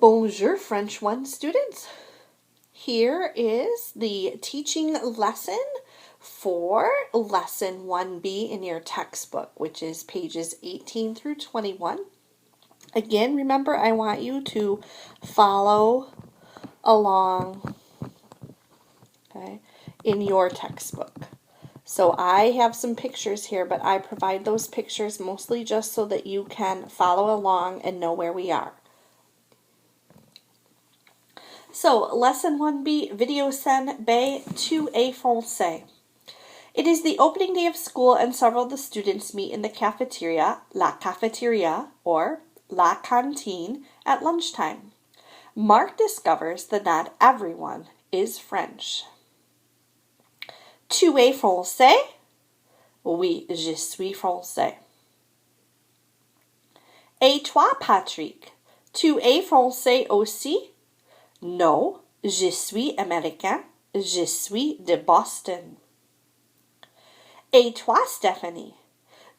Bonjour, French 1 students. Here is the teaching lesson for Lesson 1B in your textbook, which is pages 18 through 21. Again, remember, I want you to follow along, okay, in your textbook. So I have some pictures here, but I provide those pictures mostly just so that you can follow along and know where we are. So, Lesson 1B, Video Scène B, 2A Français. It is the opening day of school and several of the students meet in the cafeteria, la cafeteria, or la cantine, at lunchtime. Mark discovers that not everyone is French. 2A Français? Oui, je suis Français. Et toi, Patrick? 2A Français aussi? Non, je suis américain. Je suis de Boston. Et toi, Stephanie?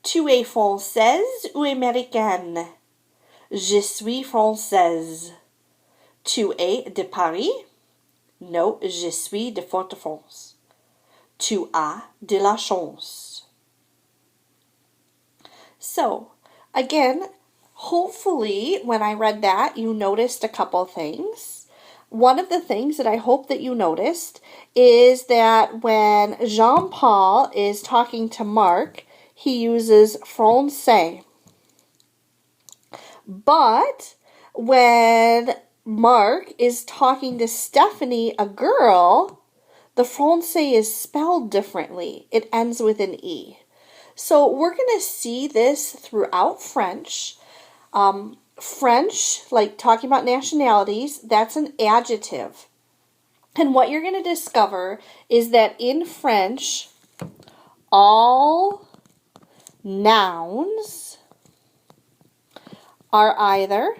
Tu es française ou américaine? Je suis française. Tu es de Paris? Non, je suis de Fort-de-France. Tu as de la chance. So, again, hopefully when I read that, you noticed a couple things. One of the things that I hope that you noticed is that when Jean-Paul is talking to Mark, he uses français. But when Mark is talking to Stephanie, a girl, the français is spelled differently. It ends with an E. So we're going to see this throughout French. French, like talking about nationalities, that's an adjective. And what you're going to discover is that in French, all nouns are either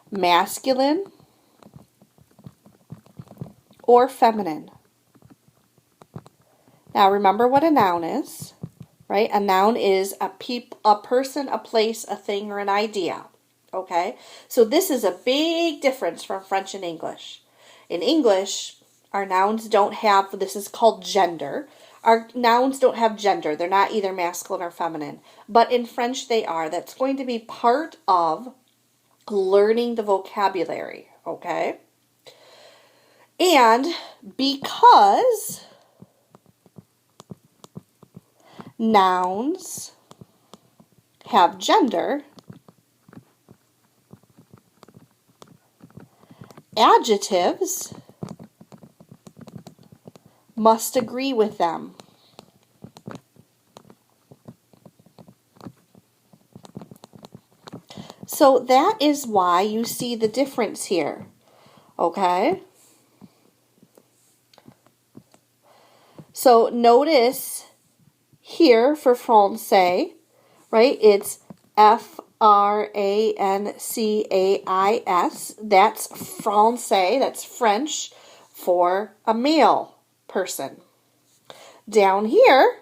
masculine or feminine. Now remember what a noun is. Right? A noun is a person, a place, a thing, or an idea. Okay? So this is a big difference from French and English. In English, our nouns don't have, this is called gender. Our nouns don't have gender. They're not either masculine or feminine. But in French, they are. That's going to be part of learning the vocabulary. Okay? And because nouns have gender, adjectives must agree with them. So that is why you see the difference here. Okay? So notice here for français, right, it's F-R-A-N-C-A-I-S. That's français, that's French for a male person. Down here,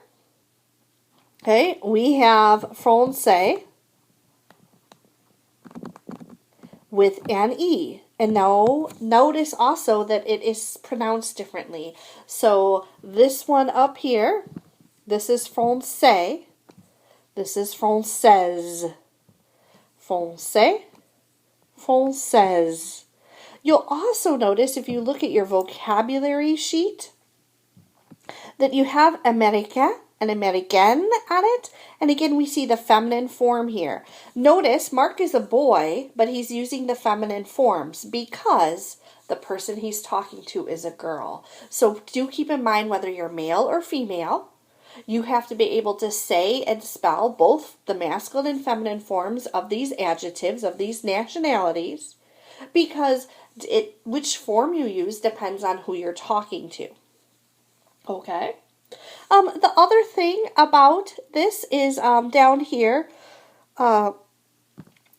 okay, we have français with an E. And now notice also that it is pronounced differently. So this one up here, this is français. This is française. Français, française. You'll also notice if you look at your vocabulary sheet that you have américain and américaine on it. And again, we see the feminine form here. Notice Mark is a boy, but he's using the feminine forms because the person he's talking to is a girl. So do keep in mind whether you're male or female. You have to be able to say and spell both the masculine and feminine forms of these adjectives, of these nationalities, because which form you use depends on who you're talking to. Okay? The other thing about this is down here,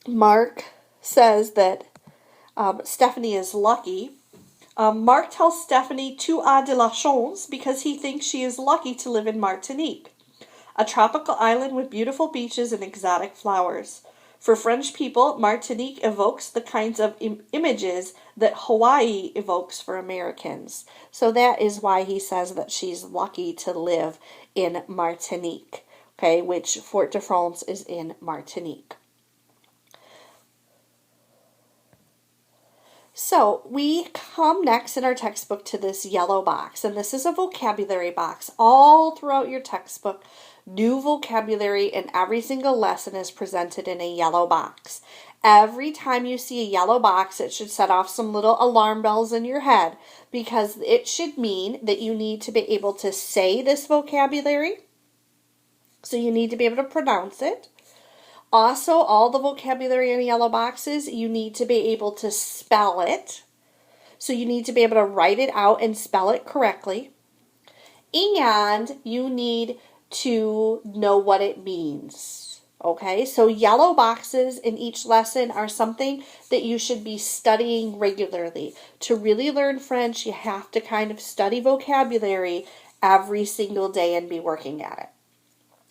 Mark says that Stephanie is lucky. Mark tells Stephanie tu as de la chance because he thinks she is lucky to live in Martinique, a tropical island with beautiful beaches and exotic flowers. For French people, Martinique evokes the kinds of images that Hawaii evokes for Americans. So that is why he says that she's lucky to live in Martinique, okay, which Fort de France is in Martinique. So we come next in our textbook to this yellow box, and this is a vocabulary box. All throughout your textbook, new vocabulary in every single lesson is presented in a yellow box. Every time you see a yellow box, it should set off some little alarm bells in your head, because it should mean that you need to be able to say this vocabulary. So you need to be able to pronounce it. Also, all the vocabulary in yellow boxes, you need to be able to spell it. So you need to be able to write it out and spell it correctly. And you need to know what it means. Okay, so yellow boxes in each lesson are something that you should be studying regularly. To really learn French, you have to kind of study vocabulary every single day and be working at it.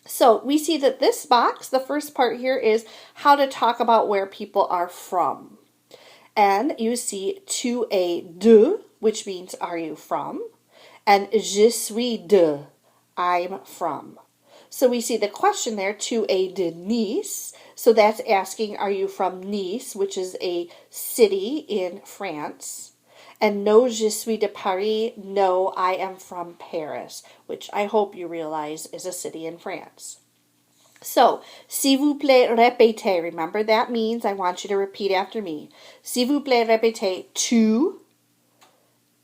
So we see that this box, the first part here, is how to talk about where people are from. And you see tu es de, which means are you from? And je suis de, I'm from. So we see the question there, tu es de Nice. So that's asking, are you from Nice, which is a city in France? And no, je suis de Paris, no, I am from Paris, which I hope you realize is a city in France. So, s'il vous plaît, répétez. Remember, that means I want you to repeat after me. S'il vous plaît, répétez. Tu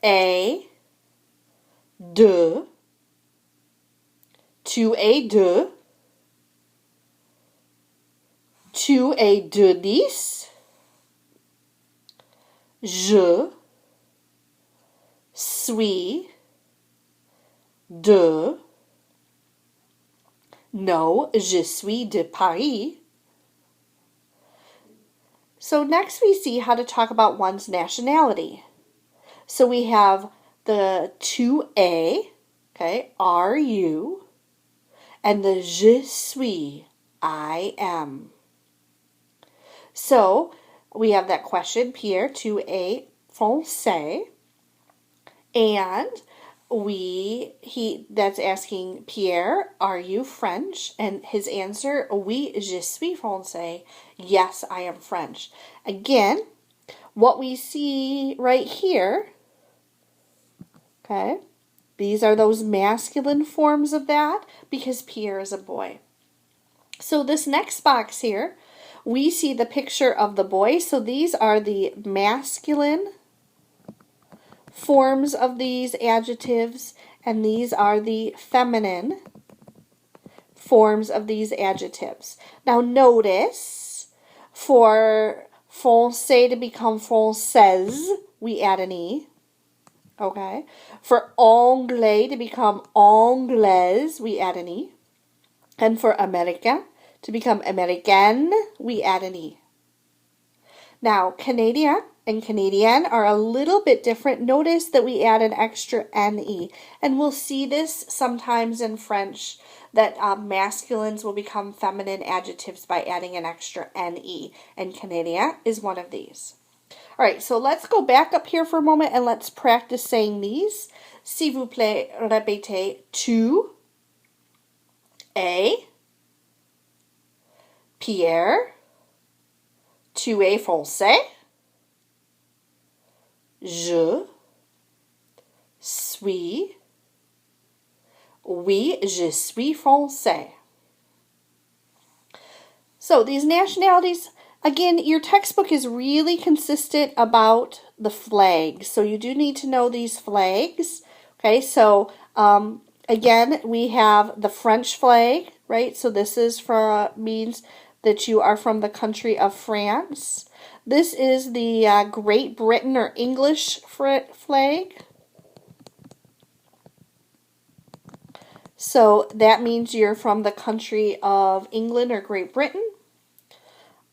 es de. Tu es de. Tu es de Nice. Je suis de. No, je suis de Paris. So next we see how to talk about one's nationality. So we have the tu es, okay, are you, and the je suis, I am. So we have that question, Pierre, tu es français, and that's asking Pierre, are you French? And his answer, oui, je suis français. Yes, I am French. Again, what we see right here, okay, these are those masculine forms of that because Pierre is a boy. So this next box here, we see the picture of the boy. So these are the masculine forms of these adjectives, and these are the feminine forms of these adjectives. Now notice, for français to become française, we add an E. Okay. For anglais to become anglaise, we add an E. And for américain to become américaine, we add an E. Now, Canadien and Canadienne are a little bit different. Notice that we add an extra NE. And we'll see this sometimes in French, that masculines will become feminine adjectives by adding an extra NE. And Canadien is one of these. All right, so let's go back up here for a moment and let's practice saying these. S'il vous plaît, répétez. Tu es Pierre. Tu es français. Je suis. Oui, je suis français. So these nationalities, again, your textbook is really consistent about the flags. So you do need to know these flags. Okay, so again, we have the French flag, right? So this is means that you are from the country of France. This is the Great Britain or English flag. So that means you're from the country of England or Great Britain.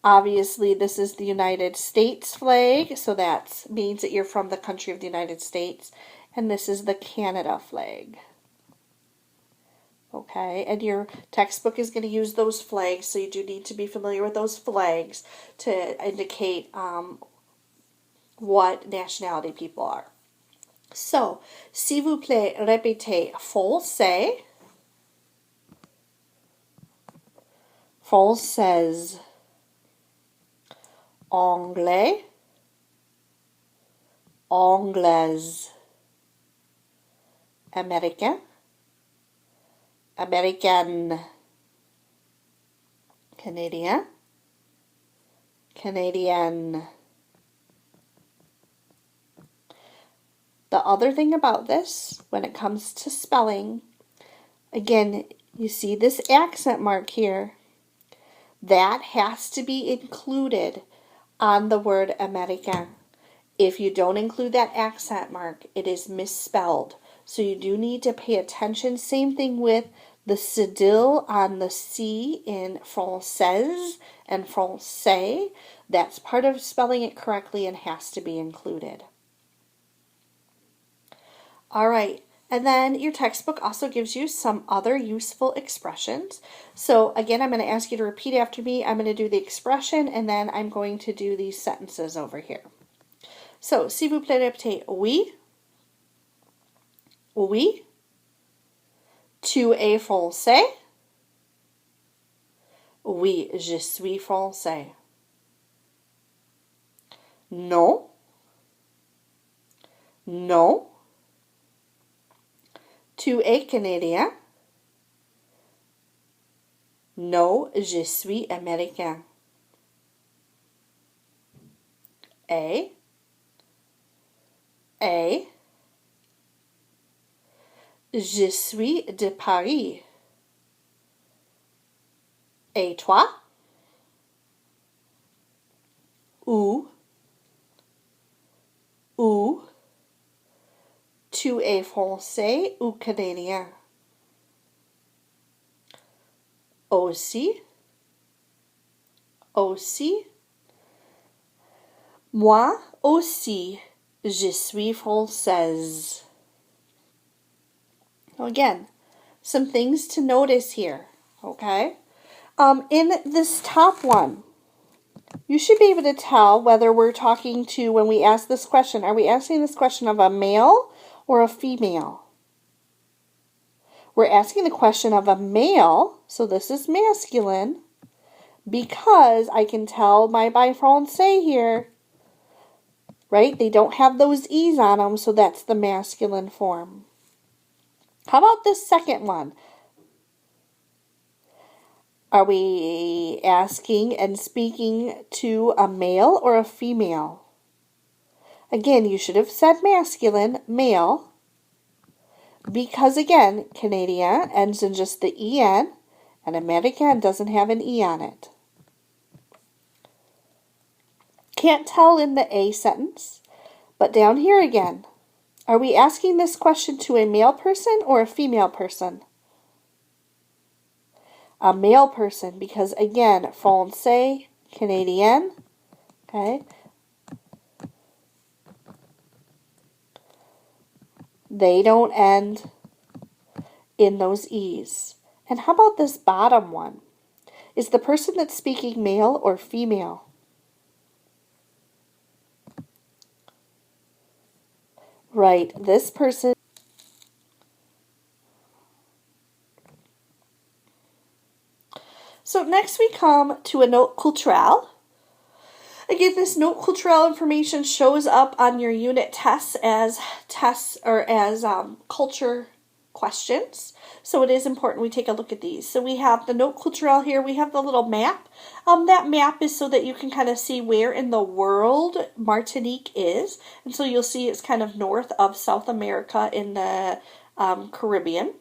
Obviously, this is the United States flag, so that means that you're from the country of the United States. And this is the Canada flag. Okay, and your textbook is going to use those flags, so you do need to be familiar with those flags to indicate what nationality people are. So, s'il vous plaît, répétez français, française, anglais, anglaise, américain, américaine, canadien, canadienne. The other thing about this, when it comes to spelling, again, you see this accent mark here. That has to be included on the word Américain. If you don't include that accent mark, it is misspelled. So you do need to pay attention. Same thing with the cedille on the C in française and français. That's part of spelling it correctly and has to be included. All right, and then your textbook also gives you some other useful expressions. So again, I'm going to ask you to repeat after me. I'm going to do the expression, and then I'm going to do these sentences over here. So, s'il vous plaît, répétez oui, oui, tu es français, oui, je suis français. Non, non, tu es canadien. Non, je suis américain. A, je suis de Paris. Et toi? Où, tu es français ou canadien? Aussi, moi aussi, je suis française. Again, some things to notice here, okay? In this top one, you should be able to tell whether we're talking to, when we ask this question, are we asking this question of a male or a female? We're asking the question of a male, so this is masculine, because I can tell my by français here, right? They don't have those E's on them, so that's the masculine form. How about this second one? Are we asking and speaking to a male or a female? Again, you should have said masculine, male, because again, Canadian ends in just the EN, and American doesn't have an E on it. Can't tell in the A sentence, but down here again, are we asking this question to a male person or a female person? A male person, because again, français, Canadien, okay? They don't end in those E's. And how about this bottom one? Is the person that's speaking male or female? Right, this person. So next we come to a note culturelle. Again, this note culturelle information shows up on your unit tests as culture questions. So it is important we take a look at these. So we have the note culturelle here. We have the little map. That map is so that you can kind of see where in the world Martinique is. And so you'll see it's kind of north of South America in the Caribbean.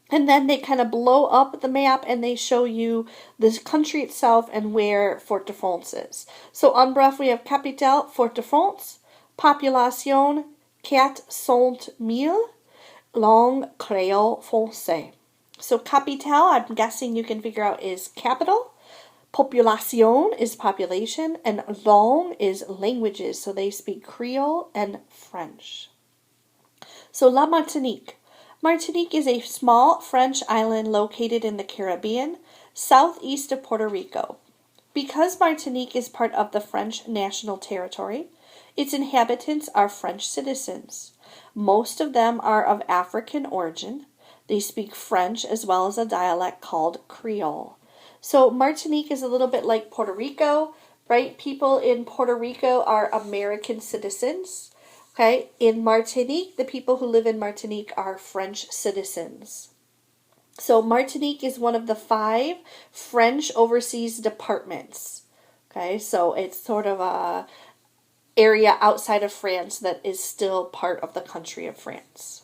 And then they kind of blow up the map and they show you the country itself and where Fort-de-France is. So en bref, we have capitale Fort-de-France, population 400,000, langue créole français. So capitale, I'm guessing you can figure out, is capital. Population is population, and langue is languages. So they speak Creole and French. So La Martinique. Martinique is a small French island located in the Caribbean, southeast of Puerto Rico. Because Martinique is part of the French national territory, its inhabitants are French citizens. Most of them are of African origin. They speak French as well as a dialect called Creole. So Martinique is a little bit like Puerto Rico, right? People in Puerto Rico are American citizens. Okay, in Martinique, the people who live in Martinique are French citizens. So Martinique is one of the 5 French overseas departments. Okay, so it's sort of a area outside of France that is still part of the country of France.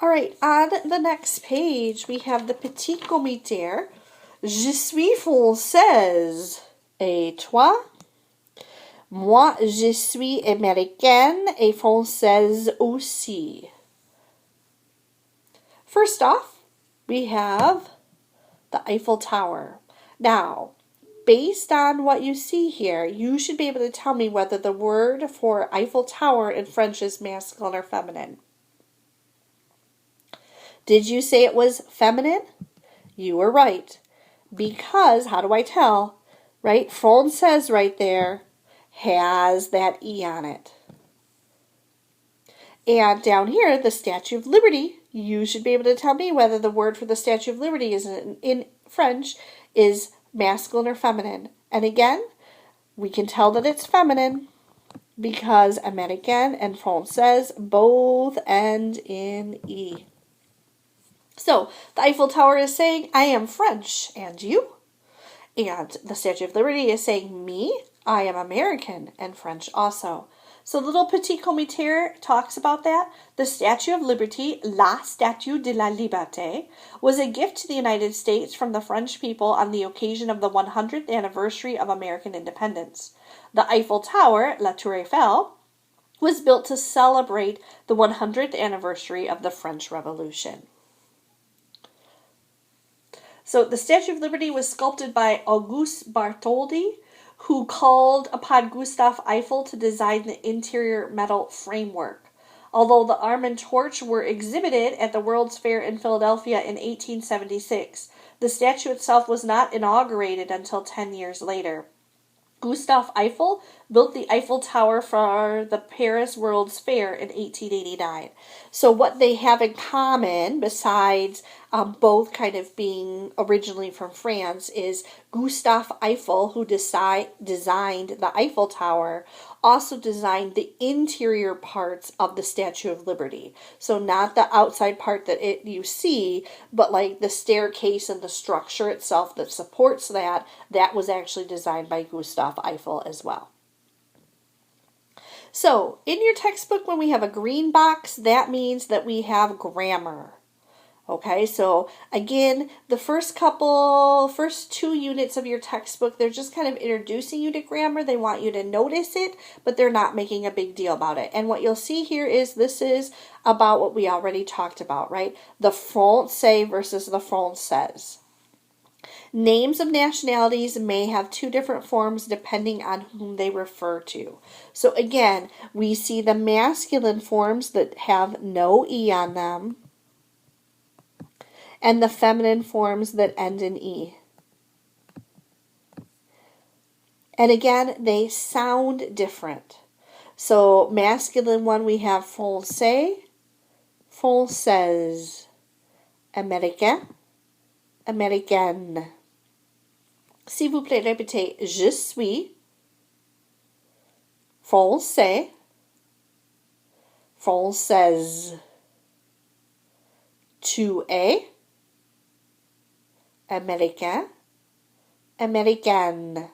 All right, on the next page, we have the Petit Comité. Je suis française. Et toi? Moi, je suis américaine et française aussi. First off, we have the Eiffel Tower. Now, based on what you see here, you should be able to tell me whether the word for Eiffel Tower in French is masculine or feminine. Did you say it was feminine? You were right. Because, how do I tell? Right, française right there has that E on it. And down here, the Statue of Liberty, you should be able to tell me whether the word for the Statue of Liberty is in French is masculine or feminine. And again, we can tell that it's feminine because Américaine and Française both end in E. So, the Eiffel Tower is saying, I am French, and you? And the Statue of Liberty is saying, me? I am American and French also. So little Petit Comité talks about that. The Statue of Liberty, La Statue de la Liberté, was a gift to the United States from the French people on the occasion of the 100th anniversary of American independence. The Eiffel Tower, La Tour Eiffel, was built to celebrate the 100th anniversary of the French Revolution. So the Statue of Liberty was sculpted by Auguste Bartholdi, who called upon Gustave Eiffel to design the interior metal framework. Although the arm and torch were exhibited at the World's Fair in Philadelphia in 1876, the statue itself was not inaugurated until 10 years later. Gustave Eiffel built the Eiffel Tower for the Paris World's Fair in 1889. So what they have in common, besides both kind of being originally from France, is Gustave Eiffel, who designed the Eiffel Tower, also designed the interior parts of the Statue of Liberty. So not the outside part that you see, but like the staircase and the structure itself that supports that was actually designed by Gustave Eiffel as well. So in your textbook, when we have a green box, that means that we have grammar. Okay, so again, the first 2 units of your textbook, they're just kind of introducing you to grammar. They want you to notice it, but they're not making a big deal about it. And what you'll see here is this is about what we already talked about, right? The Français versus the Française. Names of nationalities may have 2 different forms depending on whom they refer to. So again, we see the masculine forms that have no E on them, and the feminine forms that end in E. And again, they sound different. So masculine one, we have Français, Française, Américain, Américaine. S'il vous plaît, répétez, je suis Français, Française. Tu es Américain, Américaine.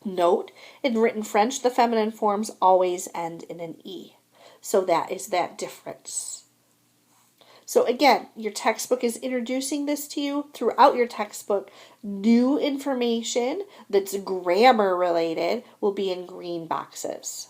Note, in written French, the feminine forms always end in an E. So that is that difference. So again, your textbook is introducing this to you. Throughout your textbook, new information that's grammar related will be in green boxes.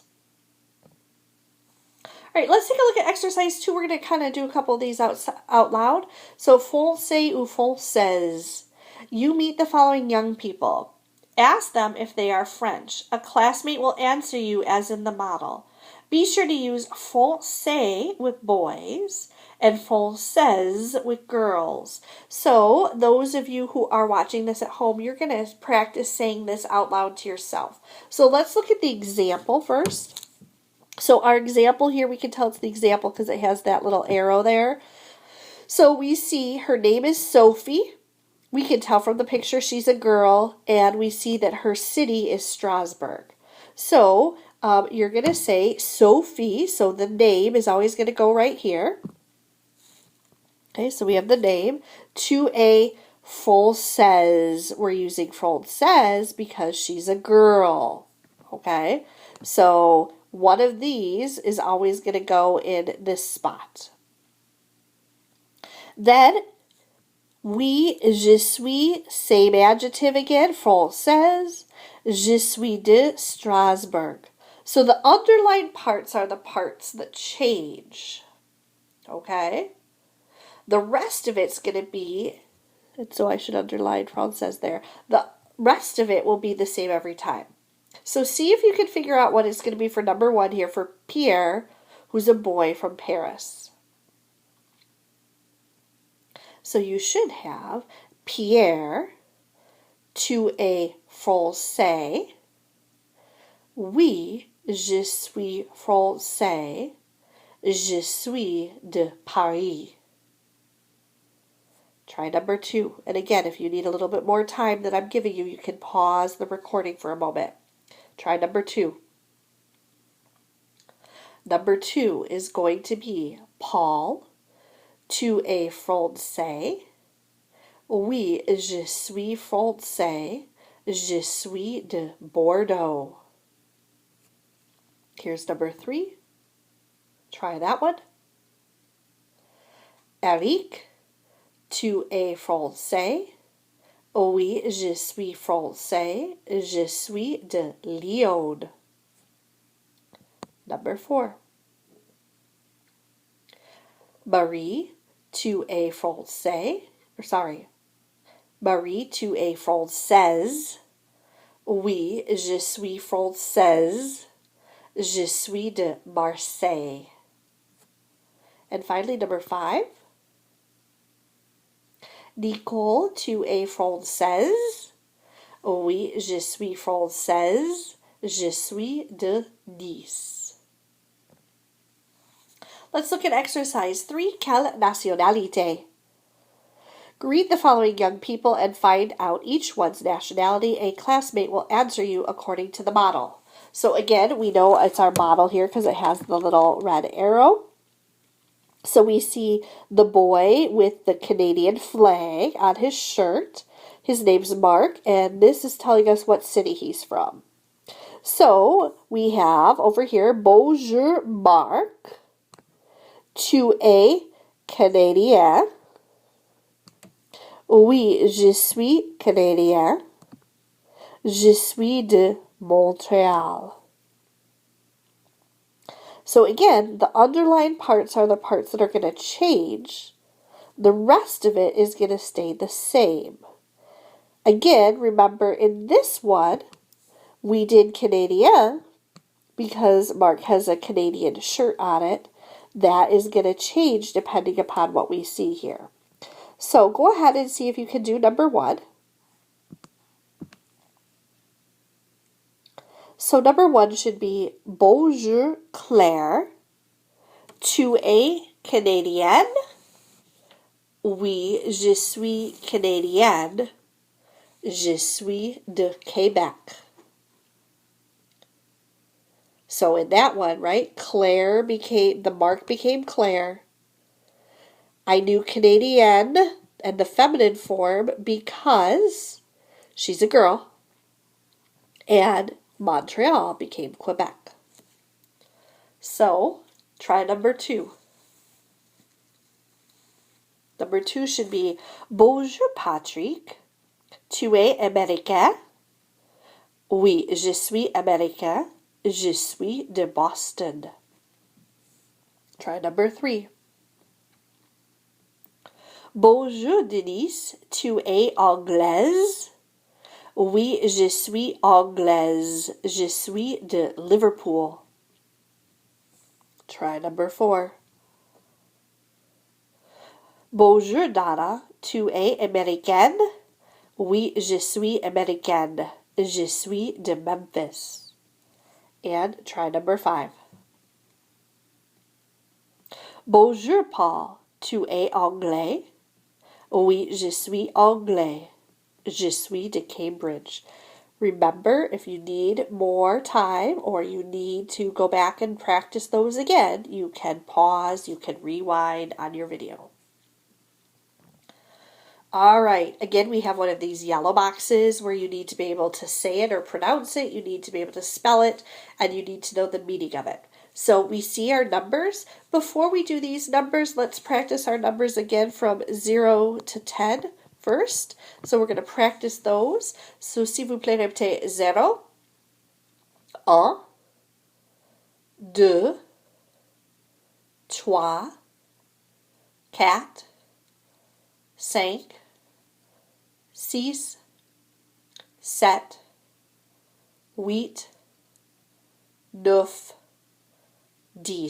All right, let's take a look at exercise 2. We're going to kind of do a couple of these out loud. So, Français ou Française. You meet the following young people. Ask them if they are French. A classmate will answer you as in the model. Be sure to use français with boys and française with girls. So those of you who are watching this at home, you're going to practice saying this out loud to yourself. So let's look at the example first. So our example here, we can tell it's the example because it has that little arrow there. So we see her name is Sophie. We can tell from the picture she's a girl, and we see that her city is Strasbourg. So you're going to say Sophie, so the name is always going to go right here. Okay, so we have the name. To a Française, we're using Française because she's a girl. Okay, so one of these is always going to go in this spot. Then oui, je suis, same adjective again, Française. Je suis de Strasbourg. So the underlined parts are the parts that change. Okay? The rest of it's going to be, and so I should underline Française there. The rest of it will be the same every time. So see if you can figure out what it's going to be for number 1 here for Pierre, who's a boy from Paris. So you should have Pierre, tu es français. Oui, je suis français. Je suis de Paris. Try number 2. And again, if you need a little bit more time than I'm giving you, you can pause the recording for a moment. Try number 2. Number 2 is going to be Paul. Tu es français? Oui, je suis français. Je suis de Bordeaux. Here's number 3. Try that one. Eric, tu es français? Oui, je suis français. Je suis de Lyon. Number 4. Marie, tu es français? Marie, tu es française? Oui, je suis française. Je suis de Marseille. And finally, number 5. Nicole, tu es française? Oui, je suis française. Je suis de Nice. Let's look at exercise 3. Quelle nationalité? Greet the following young people and find out each one's nationality. A classmate will answer you according to the model. So again, we know it's our model here because it has the little red arrow. So we see the boy with the Canadian flag on his shirt. His name's Mark, and this is telling us what city he's from. So we have over here, Bonjour Mark. Tu es Canadien? Oui, je suis Canadien. Je suis de Montréal. So again, the underlined parts are the parts that are going to change. The rest of it is going to stay the same. Again, remember in this one, we did Canadien because Mark has a Canadian shirt on it. That is going to change depending upon what we see here. So go ahead and see if you can do number 1. So number 1 should be Bonjour Claire. Tu es Canadienne? Oui, je suis Canadienne. Je suis de Québec. So in that one, right, the mark became Claire. I knew Canadienne and the feminine form because she's a girl. And Montreal became Quebec. So try number 2. Number 2 should be Bonjour Patrick. Tu es américain? Oui, je suis américain. Je suis de Boston. Try number 3. Bonjour Denise, tu es anglaise? Oui, je suis anglaise. Je suis de Liverpool. Try number 4. Bonjour, Donna. Tu es américaine? Oui, je suis américaine. Je suis de Memphis. And try number 5. Bonjour, Paul. Tu es anglais? Oui, je suis anglais. Je suis de Cambridge. Remember, if you need more time or you need to go back and practice those again, you can pause, you can rewind on your video. All right, again, we have one of these yellow boxes where you need to be able to say it or pronounce it, you need to be able to spell it, and you need to know the meaning of it. So we see our numbers. Before we do these numbers, let's practice our numbers again from 0 to 10 first. So we're going to practice those. So s'il vous plaît, répétez 0, 1, 2, 3, 4, 5, 6, 7, 8, 9, 10.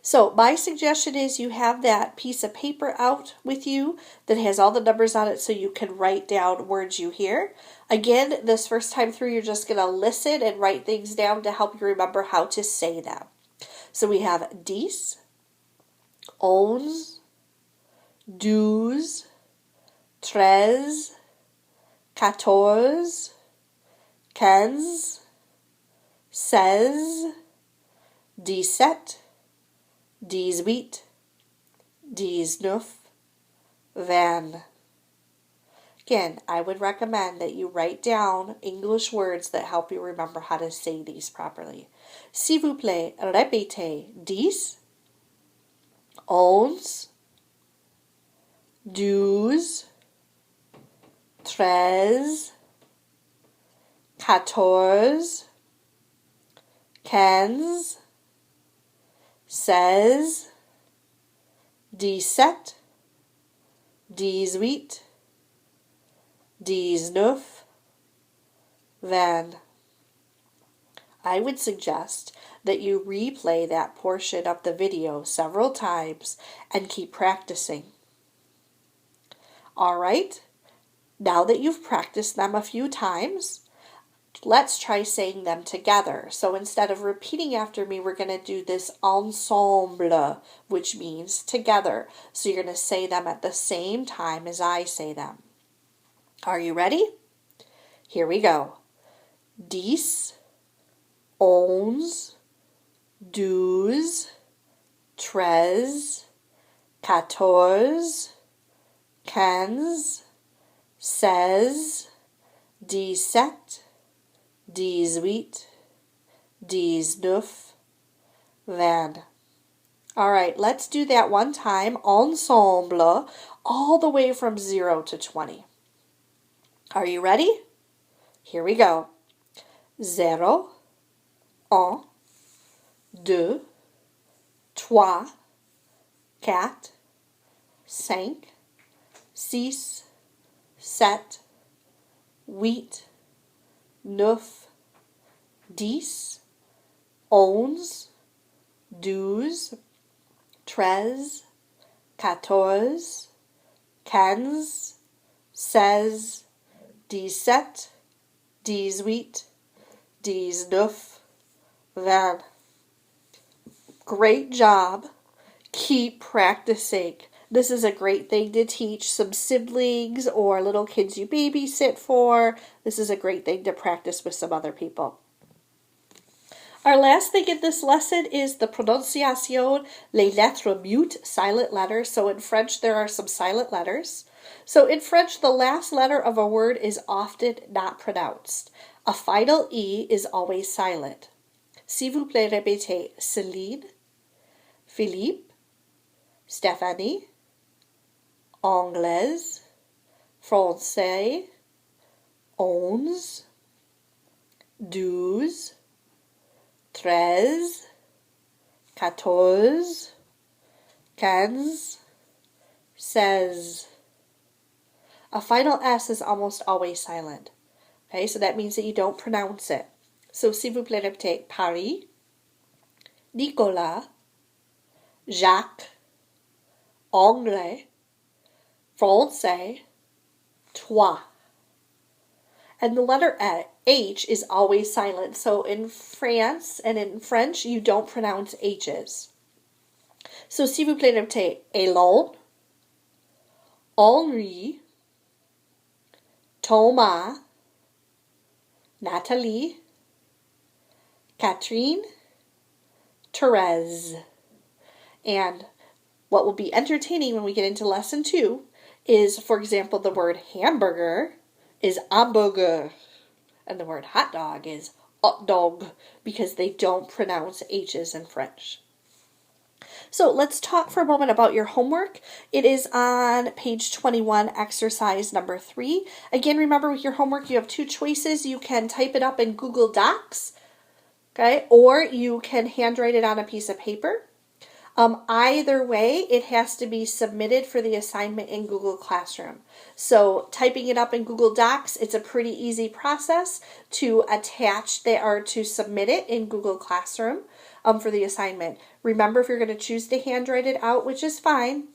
So my suggestion is you have that piece of paper out with you that has all the numbers on it so you can write down words you hear. Again, this first time through, you're just going to listen and write things down to help you remember how to say them. So we have 10, 11, 12, 13, 14, 15, 16, 17, 18, 19, 20. Again, I would recommend that you write down English words that help you remember how to say these properly. S'il vous plaît, répétez 10, 11, 12, 13, 14, 15, 16, 17, 18, 19, 20. I would suggest that you replay that portion of the video several times and keep practicing. All right, now that you've practiced them a few times, let's try saying them together. So instead of repeating after me, we're going to do this ensemble, which means together. So you're going to say them at the same time as I say them. Are you ready? Here we go. 10, 11, 12, 13, 14, 15, 16, 17, 18, 19, 20. All right, let's do that one time, ensemble, all the way from 0 to 20. Are you ready? Here we go. 0, 1, 2, 3, 4, 5, 6, 7, 8, 9, 10, 11, 12, 13, 14, 15, 16, 17, 18, 19, 20. Great job. Keep practicing. This is a great thing to teach some siblings or little kids you babysit for. This is a great thing to practice with some other people. Our last thing in this lesson is the prononciation, les lettres mute, silent letters. So in French, there are some silent letters. So in French, the last letter of a word is often not pronounced. A final E is always silent. S'il vous plaît, répétez Céline, Philippe, Stéphanie, anglaise, français, 11, 12, 13, 14, 15, 16. A final S is almost always silent. Okay, so that means that you don't pronounce it. So, s'il vous plaît, répétez Paris, Nicolas, Jacques, anglais, français, toi. And the letter H is always silent. So in France and in French, you don't pronounce H's. So s'il vous plaît, notez Hélène, Henri, Thomas, Nathalie, Catherine, Therese. And what will be entertaining when we get into lesson 2 is, for example, the word hamburger is hamburger, and the word hot dog is hot dog, because they don't pronounce H's in French. So let's talk for a moment about your homework. It is on page 21, exercise number 3. Again, remember with your homework, you have 2 choices. You can type it up in Google Docs, okay, or you can handwrite it on a piece of paper. Either way, it has to be submitted for the assignment in Google Classroom. So typing it up in Google Docs, it's a pretty easy process to attach or to submit it in Google Classroom for the assignment. Remember, if you're going to choose to handwrite it out, which is fine,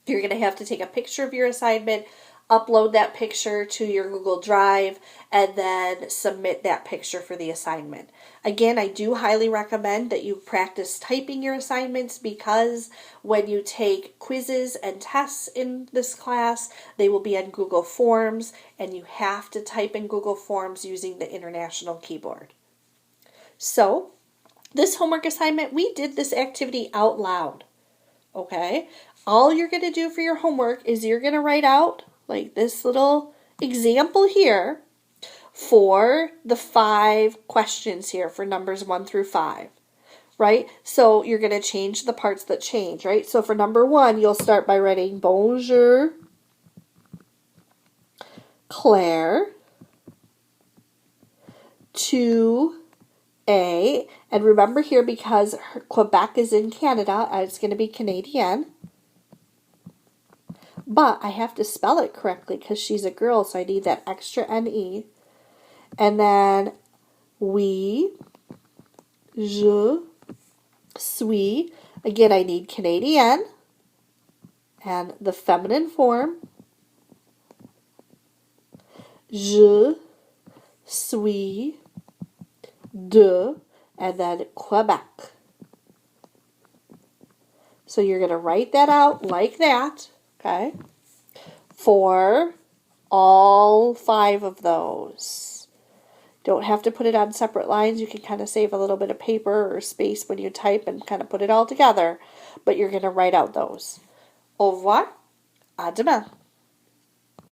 you're going to have to take a picture of your assignment, upload that picture to your Google Drive, and then submit that picture for the assignment. Again, I do highly recommend that you practice typing your assignments, because when you take quizzes and tests in this class, they will be on Google Forms, and you have to type in Google Forms using the International Keyboard. So, this homework assignment, we did this activity out loud, okay? All you're going to do for your homework is you're going to write out, like this little example here, for the 5 questions here for numbers 1 through 5, right? So you're going to change the parts that change, right? So for number 1, you'll start by writing Bonjour, Claire, to A, and remember here, because Quebec is in Canada, it's going to be Canadian. But I have to spell it correctly because she's a girl, so I need that extra N-E. And then oui, je suis. Again, I need Canadian and the feminine form. Je suis de, and then Quebec. So you're going to write that out like that, okay, for all 5 of those. Don't have to put it on separate lines. You can kind of save a little bit of paper or space when you type and kind of put it all together, but you're going to write out those. Au revoir. À demain.